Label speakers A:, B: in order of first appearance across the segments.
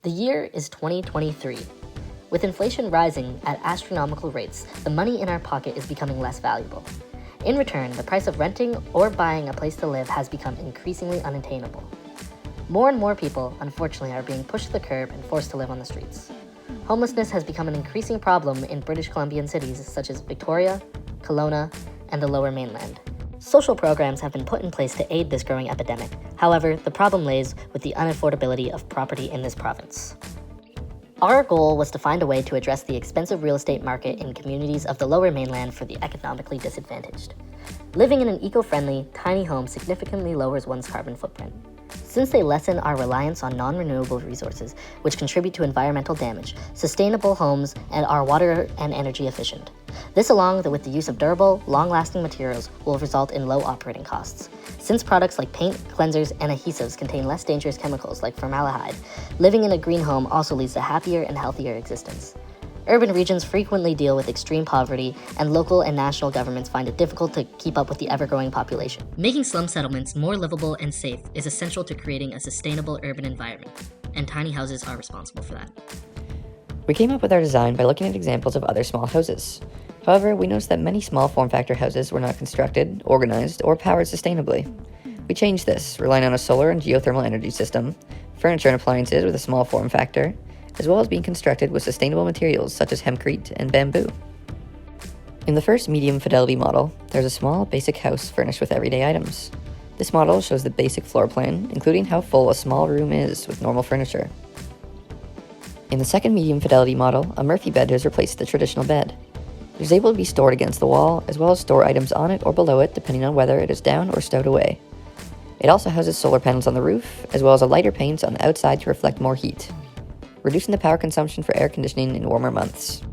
A: The year is 2023. With inflation rising at astronomical rates, the money in our pocket is becoming less valuable. In return, the price of renting or buying a place to live has become increasingly unattainable. More and more people, unfortunately, are being pushed to the curb and forced to live on the streets. Homelessness has become an increasing problem in British Columbian cities such as Victoria, Kelowna, and the Lower Mainland. Social programs have been put in place to aid this growing epidemic. However, the problem lays with the unaffordability of property in this province. Our goal was to find a way to address the expensive real estate market in communities of the Lower Mainland for the economically disadvantaged. Living in an eco-friendly, tiny home significantly lowers one's carbon footprint. Since they lessen our reliance on non-renewable resources, which contribute to environmental damage, sustainable homes are water and energy efficient. This, along with the use of durable, long-lasting materials, will result in low operating costs. Since products like paint, cleansers, and adhesives contain less dangerous chemicals like formaldehyde, living in a green home also leads to happier and healthier existence. Urban regions frequently deal with extreme poverty, and local and national governments find it difficult to keep up with the ever-growing population. Making slum settlements more livable and safe is essential to creating a sustainable urban environment, and tiny houses are responsible for that.
B: We came up with our design by looking at examples of other small houses. However, we noticed that many small form-factor houses were not constructed, organized, or powered sustainably. We changed this, relying on a solar and geothermal energy system, furniture and appliances with a small form factor, as well as being constructed with sustainable materials such as hempcrete and bamboo. In the first medium fidelity model, there's a small, basic house furnished with everyday items. This model shows the basic floor plan, including how full a small room is with normal furniture. In the second medium fidelity model, a Murphy bed has replaced the traditional bed. It is able to be stored against the wall, as well as store items on it or below it depending on whether it is down or stowed away. It also houses solar panels on the roof, as well as a lighter paint on the outside to reflect more heat, reducing the power consumption for air conditioning in warmer months.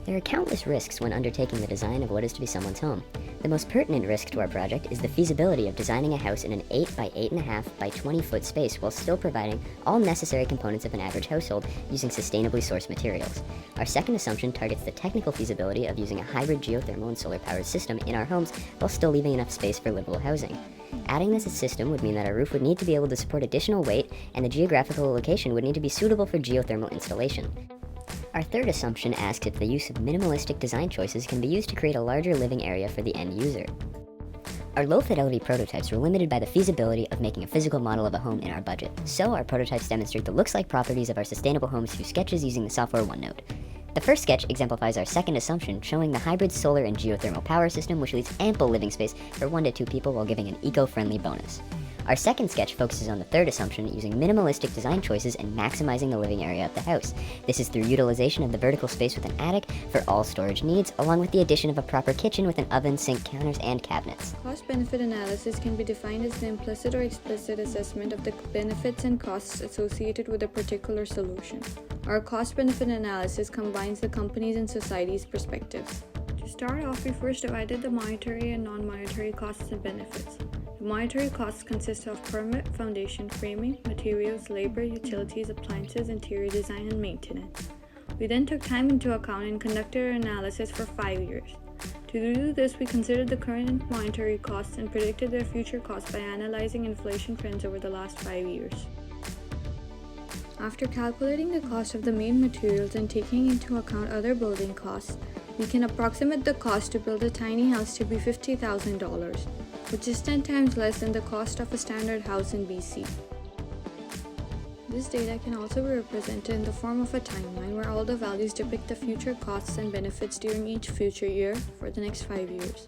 C: There are countless risks when undertaking the design of what is to be someone's home. The most pertinent risk to our project is the feasibility of designing a house in an 8 by 8.5 by 20 foot space while still providing all necessary components of an average household using sustainably sourced materials. Our second assumption targets the technical feasibility of using a hybrid geothermal and solar powered system in our homes while still leaving enough space for livable housing. Adding this system would mean that our roof would need to be able to support additional weight, and the geographical location would need to be suitable for geothermal installation. Our third assumption asks if the use of minimalistic design choices can be used to create a larger living area for the end user. Our low-fidelity prototypes were limited by the feasibility of making a physical model of a home in our budget, so our prototypes demonstrate the looks-like properties of our sustainable homes through sketches using the software OneNote. The first sketch exemplifies our second assumption, showing the hybrid solar and geothermal power system, which leaves ample living space for 1 to 2 people while giving an eco-friendly bonus. Our second sketch focuses on the third assumption, using minimalistic design choices and maximizing the living area of the house. This is through utilization of the vertical space with an attic for all storage needs, along with the addition of a proper kitchen with an oven, sink, counters, and cabinets.
D: Cost-benefit analysis can be defined as the implicit or explicit assessment of the benefits and costs associated with a particular solution. Our cost-benefit analysis combines the company's and society's perspectives. To start off, we first divided the monetary and non-monetary costs and benefits. The monetary costs consist of permit, foundation, framing, materials, labor, utilities, appliances, interior design, and maintenance. We then took time into account and conducted our analysis for 5 years. To do this, we considered the current monetary costs and predicted their future costs by analyzing inflation trends over the last 5 years. After calculating the cost of the main materials and taking into account other building costs, we can approximate the cost to build a tiny house to be $50,000, which is 10 times less than the cost of a standard house in BC. This data can also be represented in the form of a timeline where all the values depict the future costs and benefits during each future year for the next 5 years.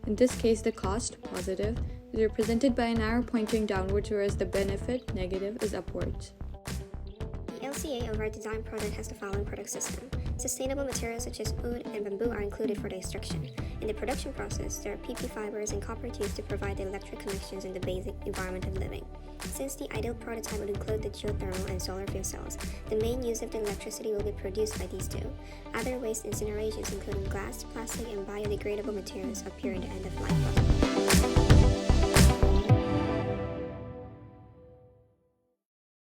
D: In this case, the cost, positive, is represented by an arrow pointing downwards, whereas the benefit, negative, is upwards.
E: The LCA of our design project has the following product system. Sustainable materials such as wood and bamboo are included for the extraction. In the production process, there are PP fibers and copper tubes to provide the electric connections in the basic environment of living. Since the ideal prototype would include the geothermal and solar fuel cells, the main use of the electricity will be produced by these two. Other waste incinerations, including glass, plastic, and biodegradable materials, appear in the end-of-life process.